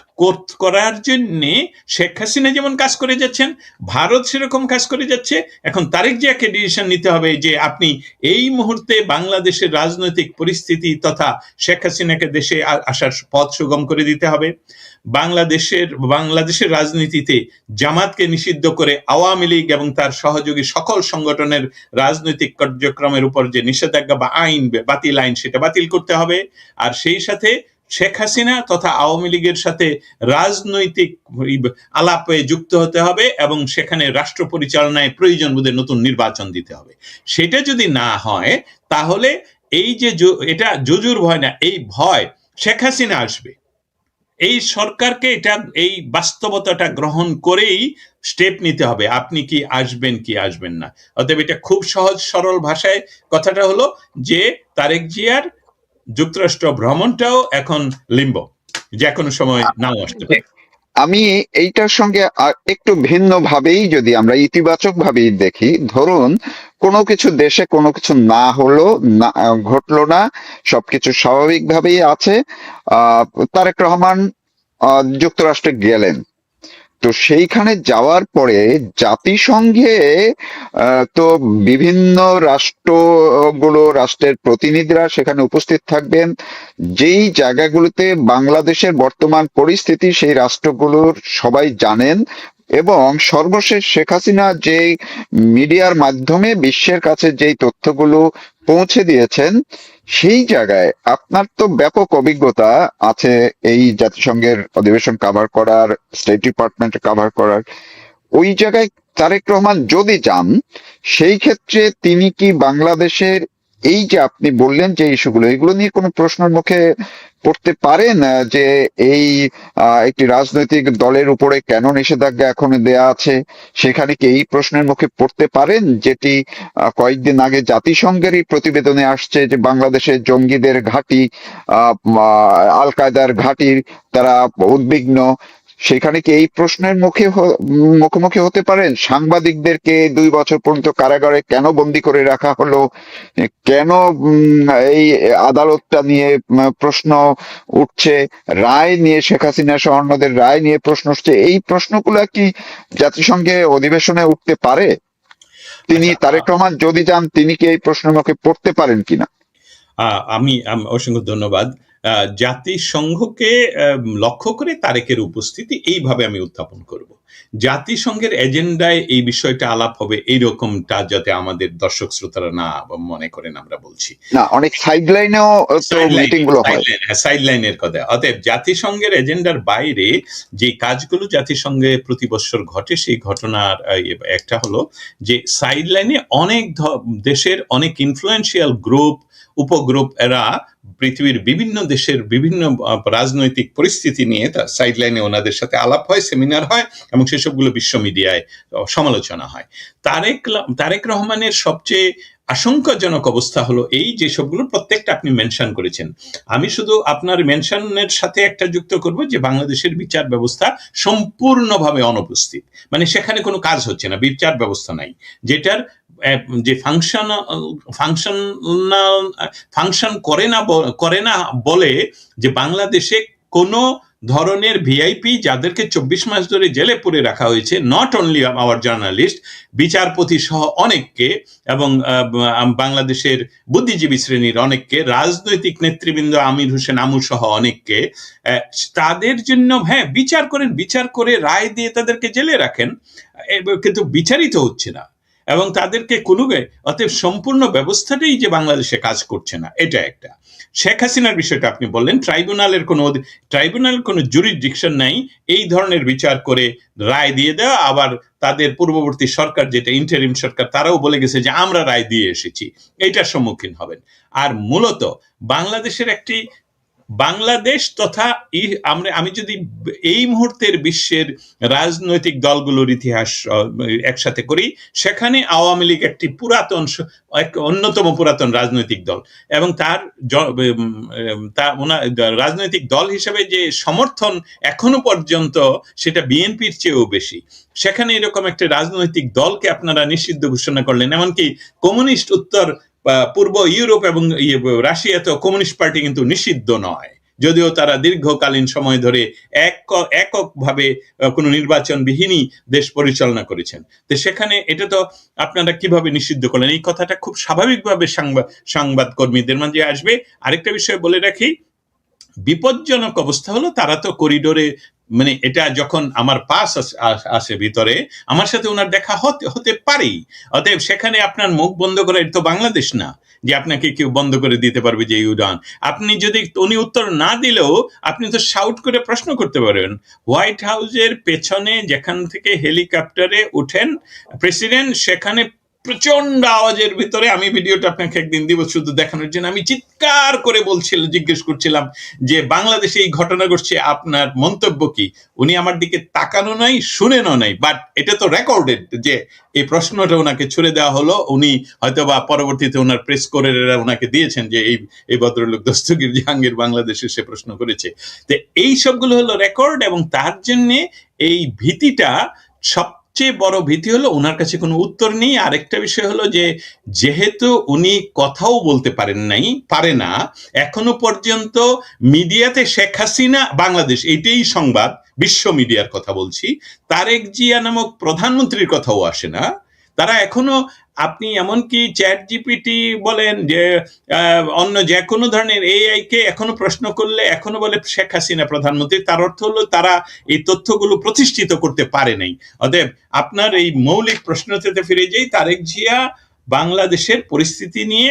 করার জন্য শেখ হাসিনা যেমন কাজ করে যাচ্ছেন, ভারত সেরকম কাজ করে যাচ্ছে। এখন তারেক জিয়াকে ডিসিশন নিতে হবে যে আপনি এই মুহূর্তে বাংলাদেশের রাজনৈতিক পরিস্থিতি তথা শেখ হাসিনাকে দেশে আসার পথ সুগম করে দিতে হবে। বাংলাদেশের রাজনীতিতে জামাতকে নিষিদ্ধ করে আওয়ামী লীগ এবং তার সহযোগী সকল সংগঠনের রাজনৈতিক কার্যক্রমের উপর যে নিষেধাজ্ঞা বা আইন, বাতিল আইন, সেটা বাতিল করতে হবে। আর সেই সাথে শেখ হাসিনা তথা আওয়ামী লীগের সাথে রাজনৈতিক আলাপে যুক্ত হতে হবে, এবং সেখানে রাষ্ট্র পরিচালনায় প্রয়োজন বোধে নতুন নির্বাচন দিতে হবে। সেটা যদি না হয় তাহলে এই যে এটা জুজুর ভয় না, এই ভয় শেখ হাসিনা আসবে। এই সরকারকে এটা এই বাস্তবতাটা গ্রহণ করেই স্টেপ নিতে হবে, আপনি কি আসবেন কি আসবেন না। অতএব এটা খুব সহজ সরল ভাষায় কথাটা হলো যে তারেক জিয়ার যুক্তরাষ্ট্র ভ্রমণটাও এখন লিম্ব, যে কোনো সময় নাও আসতে পারে। আমি এইটার সঙ্গে একটু ভিন্ন ভাবেই যদি আমরা ইতিবাচক ভাবেই দেখি, ধরুন কোনো কিছু দেশে কোনো কিছু না হলো, না ঘটলো না, সবকিছু স্বাভাবিকভাবেই আছে, তারেক রহমান যুক্তরাষ্ট্রে গেলেন, তো সেইখানে যাওয়ার পরে জাতিসংঘে তো বিভিন্ন রাষ্ট্রের প্রতিনিধিরা সেখানে উপস্থিত থাকবেন। যেই জায়গাগুলোতে বাংলাদেশের বর্তমান পরিস্থিতি সেই রাষ্ট্রগুলোর সবাই জানেন, এবং সর্বশেষ শেখ হাসিনা যে মিডিয়ার মাধ্যমে বিশ্বের কাছে যেই তথ্যগুলো পৌঁছে দিয়েছেন, সেই জায়গায় আপনার তো ব্যাপক অভিজ্ঞতা আছে এই জাতিসংঘের অধিবেশন কভার করার, স্টেট ডিপার্টমেন্ট কভার করার। ওই জায়গায় তারেক রহমান যদি যান, সেই ক্ষেত্রে তিনি কি বাংলাদেশের এই যে আপনি বললেন যে ইস্যুগুলো, এগুলো নিয়ে কোনো প্রশ্নের মুখে পড়তে পারেন? যে এই একটি রাজনৈতিক দলের উপরে কেন নিষেধাজ্ঞা এখনো দেয়া আছে, সেখানে কি এই প্রশ্নের মুখে পড়তে পারেন, যেটি কয়েকদিন আগে জাতিসংঘেরই প্রতিবেদনে আসছে যে বাংলাদেশের জঙ্গিদের ঘাঁটি, আল কায়দার ঘাঁটির তারা উদ্বিগ্ন, সেখানে কি এই প্রশ্নের মুখোমুখি হতে পারেন? সাংবাদিকদেরকে ২ বছর পর্যন্ত কারাগারে কেন বন্দী করে রাখা হলো, কেন এই আদালতটা নিয়ে প্রশ্ন উঠছে, রায় নিয়ে, শেখ হাসিনা সহ অন্যদের রায় নিয়ে প্রশ্ন উঠছে, এই প্রশ্নগুলো কি জাতিসংঘে অধিবেশনে উঠতে পারে? তিনি তারেক রহমান যদি যান, তিনি কি এই প্রশ্নের মুখে পড়তে পারেন কিনা? আমি অসংখ্য ধন্যবাদ। জাতিসংঘকে লক্ষ্য করে তারেকের উপস্থিতি, এইভাবে আমি উত্থাপন করব। জাতিসংঘের এজেন্ডায় এই বিষয়টা আলাপ হবে এইরকমটা যাতে আমাদের দর্শক শ্রোতারা না মনে করেন আমরা বলছি। না, অনেক সাইড লাইনেও তো মিটিং গুলো হয়। সাইড লাইনের কথা। অতএব জাতিসংঘের এজেন্ডার বাইরে যে কাজগুলো জাতিসংঘে প্রতি বছর ঘটে, সেই ঘটনার একটা হলো যে সাইড লাইনে অনেক দেশের অনেক ইনফ্লুয়েন্সিয়াল গ্রুপ, উপগ্রুপ, এরা পৃথিবীর বিভিন্ন দেশের বিভিন্ন রাজনৈতিক পরিস্থিতি নিয়ে তার সাইড লাইনে ওনাদের সাথে আলাপ হয়, সেমিনার হয়, এবং সেসবগুলো বিশ্ব মিডিয়ায় সমালোচনা হয়। তারেক রহমানের সবচেয়ে আশঙ্কাজনক অবস্থা হলো এই যে সবগুলো প্রত্যেকটা আপনি মেনশন করেছেন। আমি শুধু আপনার মেনশনের সাথে একটা যুক্ত করব যে বাংলাদেশের বিচার ব্যবস্থা সম্পূর্ণভাবে অনুপস্থিত, মানে সেখানে কোনো কাজ হচ্ছে না, বিচার ব্যবস্থা নাই, যেটার যে ফাংশন করে না বলে যে বাংলাদেশে কোনো ধরনের ভিআইপি যাদেরকে 24 মাস ধরে জেলে পুরে রাখা হয়েছে, নট অনলি আওয়ার জার্নালিস্ট, বিচারপতি সহ অনেককে, এবং বাংলাদেশের বুদ্ধিজীবী শ্রেণীর অনেককে, রাজনৈতিক নেতৃবৃন্দ আমির হোসেন আমু সহ অনেককে, তাদের জন্য হ্যাঁ বিচার করেন, বিচার করে রায় দিয়ে তাদেরকে জেলে রাখেন, কিন্তু বিচারিত হচ্ছে না এবং তাদেরকে কোনো, অতএব সম্পূর্ণ ব্যবস্থাটাই যে বাংলাদেশে কাজ করছে না, এটা একটা। শেখ হাসিনার বিষয়টা আপনি বললেন, ট্রাইব্যুনালের কোনো জুরিসডিকশন নাই এই ধরনের বিচার করে রায় দিয়ে দেওয়া। আবার তাদের পূর্ববর্তী সরকার, যেটা ইন্টারিম সরকার, তারাও বলে গেছে যে আমরা রায় দিয়ে এসেছি, এইটার সম্মুখীন হবেন। আর মূলত বাংলাদেশের একটি বাংলাদেশ তথা আমি যদি এই মুহূর্তের বিশ্বের রাজনৈতিক দলগুলোর ইতিহাস একসাথে করি, সেখানে আওয়ামী লীগ একটি অন্যতম পুরাতন রাজনৈতিক দল, এবং তার রাজনৈতিক দল হিসেবে যে সমর্থন এখনো পর্যন্ত সেটা বিএনপির চেয়েও বেশি। সেখানে এরকম একটা রাজনৈতিক দলকে আপনারা নিষিদ্ধ ঘোষণা করলেন, এমনকি কমিউনিস্ট উত্তর পূর্ব ইউরোপ এবং রাশিয়াতেও কমিউনিস্ট পার্টি কিন্তু নিষিদ্ধ নয়, যদিও তারা দীর্ঘকালীন সময় ধরে এককভাবে কোনো নির্বাচনবিহীনই দেশ পরিচালনা করেছেন। তো সেখানে এটা তো আপনারা কিভাবে নিষিদ্ধ করলেন? এই কথাটা খুব স্বাভাবিকভাবে সংবাদ কর্মীদের মাঝে আসবে। আরেকটা বিষয় বলে রাখি, বিপজ্জনক অবস্থা হলো তারা তো করিডোরে, মানে এটা যখন আমার পাস আসে ভিতরে, আমার সাথে ওনার দেখা হতে পারেই। অতএব সেখানে আপনার মুখ বন্ধ করে, এটা তো বাংলাদেশ না যে আপনাকে কেউ বন্ধ করে দিতে পারবে যে উড়ান। আপনি যদি উনি উত্তর না দিলেও আপনি তো শাউট করে প্রশ্ন করতে পারেন। হোয়াইট হাউসের পেছনে যেখান থেকে হেলিকপ্টারে উঠেন প্রেসিডেন্ট, সেখানে প্রচন্ড আওয়াজের ভিতরে, আমি ভিডিওটা আপনাকে একদিন দিব শুধু দেখানোর জন্য, আমি চিৎকার করে জিজ্ঞেস করছিলাম যে বাংলাদেশে এই ঘটনা ঘটছে, আপনার মন্তব্য কি? উনি আমার দিকে তাকানো নাই, শুনেনও নাই, বাট এটা তো রেকর্ডেড যে এই প্রশ্নটা ওনাকে ছুড়ে দেওয়া হলো। উনি হয়তো বা পরবর্তীতে ওনার প্রেস কোরেরা ওনাকে দিয়েছেন যে এই ভদ্রলোক দস্তগীর জাহাঙ্গীর বাংলাদেশে সে প্রশ্ন করেছে। তো এই সবগুলো হলো রেকর্ড, এবং তার জন্য এই ভীতিটা, সবচেয়ে বড় ভীতি হলো ওনার কাছে কোনো উত্তর নেই। আরেকটা বিষয় হলো যে যেহেতু উনি কথাও বলতে পারে না এখনো পর্যন্ত, মিডিয়াতে শেখ হাসিনা বাংলাদেশ এইটাই সংবাদ, বিশ্ব মিডিয়ার কথা বলছি, তারেক জিয়া নামক প্রধানমন্ত্রীর কথাও আসে না। তারা এখনো, আপনি এমনকি চ্যাট জিপিটি বলেন, যে অন্য যে কোনো ধরনের এআই কে এখনো প্রশ্ন করলে এখনো বলে শেখ হাসিনা প্রধানমন্ত্রী। তার অর্থ হলো তারা এই তথ্যগুলো প্রতিষ্ঠিত করতে পারে নাই। অতএব আপনার এই মৌলিক প্রশ্নতে ফিরে যাই, তারেক জিয়া বাংলাদেশের পরিস্থিতি নিয়ে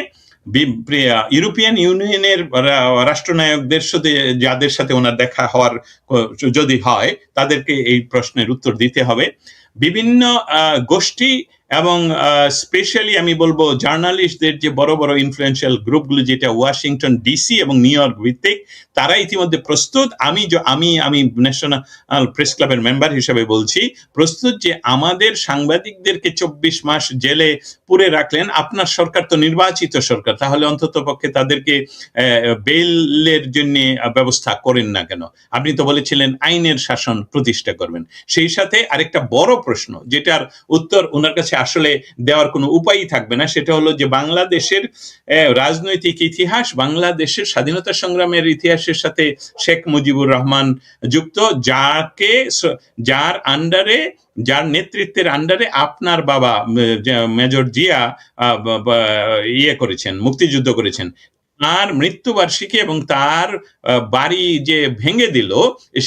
ইউরোপিয়ান ইউনিয়নের রাষ্ট্রনায়কদের সাথে, যাদের সাথে ওনার দেখা হওয়ার যদি হয়, তাদেরকে এই প্রশ্নের উত্তর দিতে হবে। বিভিন্ন গোষ্ঠী এবং স্পেশালি আমি বলবো জার্নালিস্টদের যে বড় বড় ইনফ্লুয়েন্সিয়াল গ্রুপগুলো, যেটা ওয়াশিংটন ডিসি এবং নিউ ইয়র্ক ভিত্তিক, তারা ইতিমধ্যে প্রস্তুত। আমি ন্যাশনাল প্রেস ক্লাবের মেম্বার হিসেবে বলছি, প্রস্তুত যে আমাদের সাংবাদিকদেরকে 24 মাস জেলে পুরে রাখলেন, আপনার সরকার তো নির্বাচিত সরকার, তাহলে অন্তত পক্ষে তাদেরকে বেইলের জন্য ব্যবস্থা করেন না কেন? আপনি তো বলেছিলেন আইনের শাসন প্রতিষ্ঠা করবেন। সেই সাথে আরেকটা বড় প্রশ্ন, যেটার উত্তর ওনার কাছে আসলে দেওয়ার কোনো উপায়ই থাকবে না, সেটা হলো যে বাংলাদেশের রাজনৈতিক ইতিহাস, বাংলাদেশের স্বাধীনতা সংগ্রামের ইতিহাসের সাথে শেখ মুজিবুর রহমান যুক্ত, যার নেতৃত্বের আন্ডারে আপনার বাবা মেজর জিয়া করেছেন, মুক্তিযুদ্ধ করেছেন। তার মৃত্যুবার্ষিকী এবং তার বাড়ি যে ভেঙে দিল,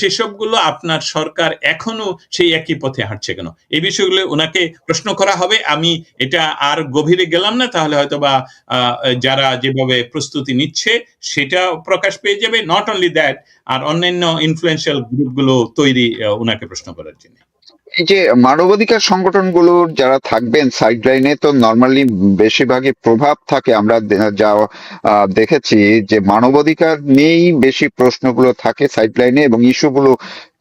সেসবগুলো আপনার সরকার এখনো সেই একই পথে হাঁটছে কেন? এই বিষয়গুলো উনাকে প্রশ্ন করা হবে। আমি এটা আর গভীরে গেলাম না, তাহলে হয়তোবা যারা যেভাবে প্রস্তুতি নিচ্ছে সেটা প্রকাশ পেয়ে যাবে। নট অনলি দ্যাট, আর অন্যান্য ইনফ্লুয়েন্সিয়াল গ্রুপগুলো তৈরি উনাকে প্রশ্ন করার জন্য। এই যে মানবাধিকার সংগঠনগুলোর যারা থাকবেন সাইড লাইনে, তো নর্মালি বেশিরভাগই প্রভাব থাকে, আমরা যা দেখেছি যে মানবাধিকার নিয়েই বেশি প্রশ্নগুলো থাকে সাইড লাইনে এবং ইস্যুগুলো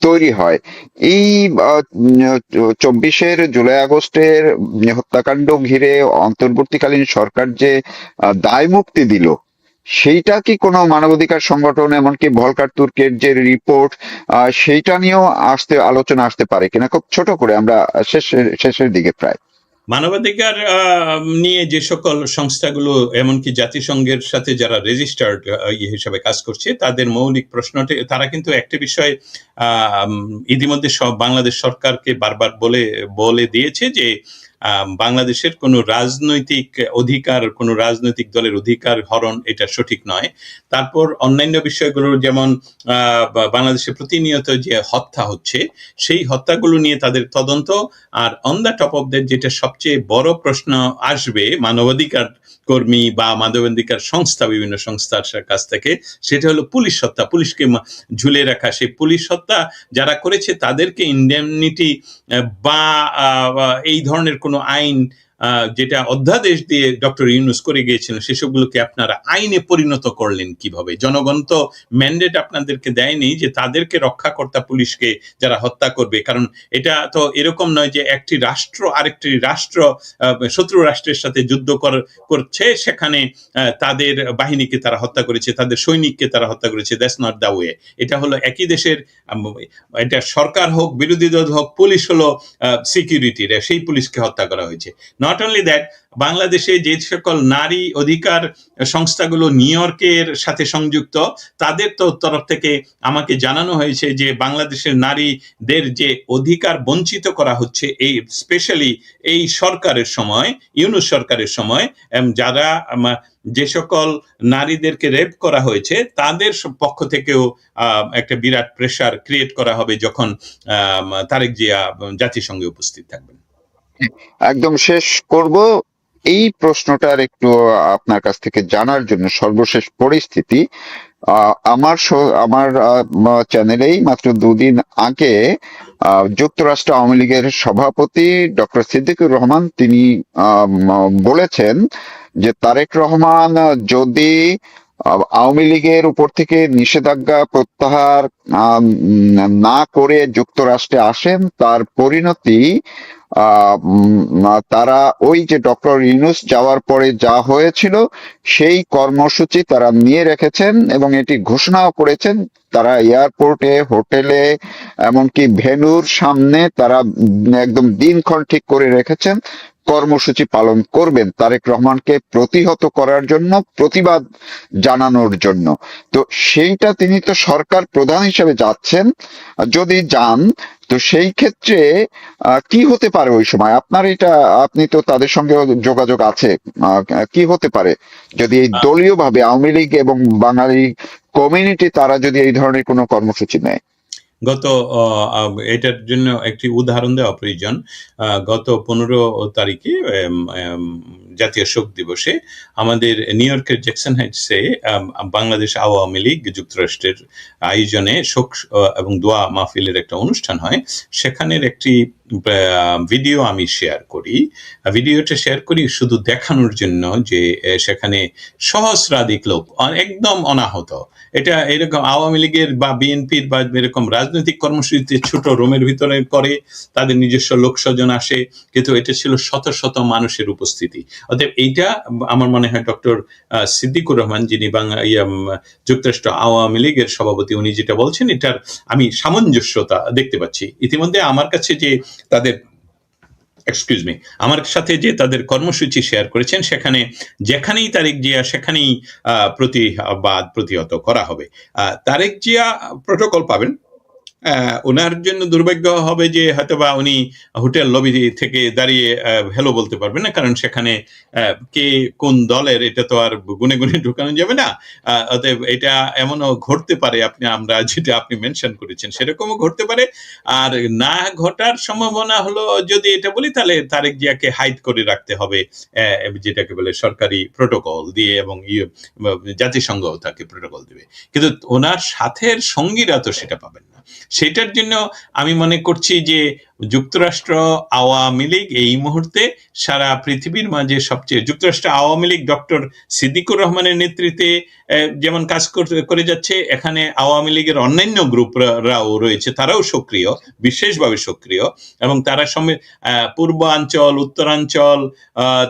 তৈরি হয়। এই 24-এর জুলাই আগস্টের হত্যাকাণ্ড ঘিরে অন্তর্বর্তীকালীন সরকার যে দায় মুক্তি দিল, সেইটা কি কোনো মানবাধিকার সংগঠন, এমনকি ভলকার তুর্কের যে রিপোর্ট, সেইটা নিয়েও আলোচনা আসতে পারে কিনা? খুব ছোট করে, আমরা শেষের দিকে প্রায়। মানবাধিকার নিয়ে যে সকল সংস্থাগুলো, এমনকি জাতিসংঘের সাথে যারা রেজিস্টার্ড হিসাবে কাজ করছে, তাদের মৌলিক প্রশ্নটি, তারা কিন্তু একটা বিষয় ইতিমধ্যে সব বাংলাদেশ সরকারকে বারবার বলে বলে দিয়েছে যে বাংলাদেশের কোনো রাজনৈতিক অধিকার, কোনো রাজনৈতিক দলের অধিকার হরণ এটা সঠিক নয়। তারপর অন্যান্য বিষয়গুলো, যেমন বাংলাদেশে প্রতিনিয়ত যে হত্যা হচ্ছে, সেই হত্যাগুলো নিয়ে তাদের তদন্ত। আর on the top of that, যেটা সবচেয়ে বড় প্রশ্ন আসবে মানবাধিকার কর্মী বা মানবাধিকার সংস্থা, বিভিন্ন সংস্থার কাছ থেকে, সেটা হলো পুলিশ হত্যা, পুলিশকে ঝুলে রাখা। সেই পুলিশ হত্যা যারা করেছে তাদেরকে ইন্ডেমনিটি বা এই ধরনের কোনো আইন, যেটা অধ্যাদেশ দিয়ে ডক্টর ইউনূস করে গিয়েছিলেন, সেসবগুলোকে আপনারা আইনে পরিণত করলেন কিভাবে? জনগণ তো ম্যান্ডেট আপনাদেরকে দেয়নি যে তাদেরকে রক্ষাকর্তা পুলিশকে যারা হত্যা করবে। কারণ এটা তো এরকম নয় যে একটি রাষ্ট্র আরেকটি রাষ্ট্র, শত্রু রাষ্ট্রের সাথে যুদ্ধ করছে, সেখানে তাদের বাহিনীকে তারা হত্যা করেছে, তাদের সৈনিককে তারা হত্যা করেছে। That's not the way. এটা হলো একই দেশের, এটা সরকার হোক, বিরোধী দল হোক, পুলিশ হলো সিকিউরিটি, সেই পুলিশকে হত্যা করা হয়েছে। নট অনলি দ্যাট, বাংলাদেশে যে সকল নারী অধিকার সংস্থাগুলো নিউ ইয়র্কের সাথে সংযুক্ত, তাদের তো তরফ থেকে আমাকে জানানো হয়েছে যে বাংলাদেশের নারীদের যে অধিকার বঞ্চিত করা হচ্ছে, এই স্পেশালি এই সরকারের সময়, ইউনূস সরকারের সময়, যারা যে সকল নারীদেরকে রেপ করা হয়েছে, তাদের পক্ষ থেকেও একটা বিরাট প্রেসার ক্রিয়েট করা হবে যখন তারেক জিয়া জাতিসংঘে উপস্থিত থাকবেন। একদম শেষ করব এই প্রশ্নটার একটু আপনার কাছ থেকে জানার জন্য, সর্বশেষ পরিস্থিতি। আমার চ্যানেলেই মাত্র 2 দিন আগে যুক্তরাষ্ট্র আওয়ামী লীগের সভাপতি ডক্টর সিদ্দিকুর রহমান তিনি বলেছেন যে তারেক রহমান যদি আওয়ামী লীগের উপর থেকে নিষেধাজ্ঞা প্রত্যাহার না করে যুক্তরাষ্ট্রে আসেন, তার পরিণতি তারা ওই যে ডক্টর ইউনূস যাওয়ার পরে যা হয়েছিল সেই কর্মসূচি তারা নিয়ে রেখেছেন এবং এটি ঘোষণাও করেছেন। তারা এয়ারপোর্টে, হোটেলে, এমনকি ভেন্যুর সামনে তারা একদম দিনক্ষণ ঠিক করে রেখেছেন, কর্মসূচি পালন করবেন তারেক রহমানকে প্রতিহত করার জন্য, প্রতিবাদ জানানোর জন্য। তো সেইটা, তিনি তো সরকার প্রধান হিসেবে যাচ্ছেন, যদি যান, তো সেই ক্ষেত্রে কি হতে পারে ওই সময়? আপনার এটা, আপনি তো তাদের সঙ্গে যোগাযোগ আছে, কি হতে পারে যদি এই দলীয় ভাবে আওয়ামী লীগ এবং বাঙালি কমিউনিটি তারা যদি এই ধরনের কোনো কর্মসূচি নেয়? গত এটার জন্য একটি উদাহরণ দেওয়া প্রয়োজন। গত 15 তারিখে জাতীয় শোক দিবসে আমাদের নিউ ইয়র্কের জ্যাকসন হাইটসে বাংলাদেশ আওয়ামী লীগ যুক্তরাষ্ট্রের আয়োজনে শোক এবং দোয়া মাহফিলের একটা অনুষ্ঠান হয়। সেখানের একটি ভিডিও আমি শেয়ার করি। ভিডিওটা শেয়ার করি শুধু দেখানোর জন্য যে সেখানে সহস্রাধিক লোক একদম অনাহত। এটা এরকম আওয়ামী লীগের বা বিএনপির বা এরকম রাজনৈতিক কর্মসূচিতে ছোট রুমের ভিতরে করে তাদের নিজস্ব লোকস্বজন আসে, কিন্তু এটা ছিল শত শত মানুষের উপস্থিতি। অতএব এইটা আমার মনে হয় ডক্টর সিদ্দিকুর রহমান, যিনি যুক্তরাষ্ট্র আওয়ামী লীগের সভাপতি, উনি যেটা বলছেন, এটার আমি সামঞ্জস্যতা দেখতে পাচ্ছি। ইতিমধ্যে আমার কাছে যে তাদের আমার সাথে যে তাদের কর্মসূচি শেয়ার করেছেন, সেখানে যেখানেই তারেক জিয়া, সেখানেই প্রতিহত করা হবে। তারেক জিয়া প্রোটোকল পাবেন, ওনার জন্য দুর্ভাগ্য হবে যে হয়তোবা উনি হোটেল লবি থেকে দাঁড়িয়ে হ্যালো বলতে পারবেন না, কারণ সেখানে কে কোন দলের এটা তো আর গুনে গুনে ঢুকানো যাবে না। অতএব এটা এমনও ঘটতে পারে, আমরা যেটা আপনি মেনশন করেছেন সেরকমও ঘটতে পারে। আর না ঘটার সম্ভাবনা হলো, যদি এটা বলি তাহলে তারেক জিয়াকে হাইড করে রাখতে হবে, যেটাকে বলে সরকারি প্রোটোকল দিয়ে, এবং জাতিসংঘ তাকে প্রোটোকল দিবে, কিন্তু ওনার সাথের সঙ্গীরা তো সেটা পাবেন না। সেটার জন্য আমি মনে করছি যে যুক্তরাষ্ট্র আওয়ামী লীগ এই মুহূর্তে সারা পৃথিবীর মাঝে সবচেয়ে, যুক্তরাষ্ট্র আওয়ামী লীগ ডক্টর সিদ্দিকুর রহমানের নেতৃত্বে যেমন কাজ করে যাচ্ছে, এখানে আওয়ামী লীগের অন্যান্য গ্রুপরাও রয়েছে, তারাও সক্রিয়, বিশেষভাবে সক্রিয়, এবং তারা পূর্বাঞ্চল, উত্তরাঞ্চল,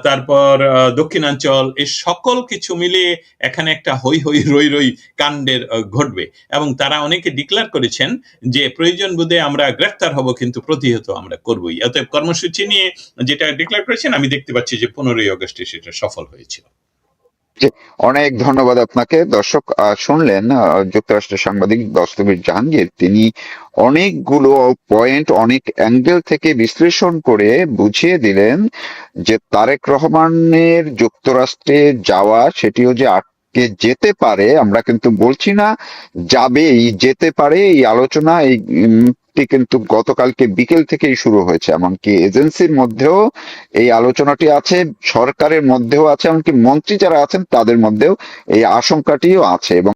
তারপর দক্ষিণাঞ্চল, এই সকল কিছু মিলিয়ে এখানে একটা হই হই রই রই কাণ্ডের ঘটবে। এবং তারা অনেকে ডিক্লেয়ার করেছেন যে প্রয়োজন বোধে আমরা গ্রেফতার হব, কিন্তু প্রতিহত আমরা করবই। অতএব কর্মসূচি নিয়ে যেটা ডিক্লেয়ার করেছেন, আমি দেখতে পাচ্ছি যে 15ই আগস্টে সেটা সফল হয়েছিল। অনেক ধন্যবাদ আপনাকে। দর্শক, শুনলেন যুক্তরাষ্ট্রের সাংবাদিক দস্তগীর জাহাঙ্গীর, তিনি অনেকগুলো পয়েন্ট অনেক অ্যাঙ্গেল থেকে বিশ্লেষণ করে বুঝিয়ে দিলেন যে তারেক রহমানের যুক্তরাষ্ট্রে যাওয়া, সেটিও যে আটকে যেতে পারে, আমরা কিন্তু বলছি না যাবেই, যেতে পারে। এই আলোচনা কিন্তু গতকালকে বিকেল থেকেই শুরু হয়েছে, এমনকি এজেন্সির মধ্যেও এই আলোচনাটি আছে, সরকারের মধ্যেও আছে, এমনকি মন্ত্রী যারা আছেন তাদের মধ্যেও এই আশঙ্কাটিও আছে। এবং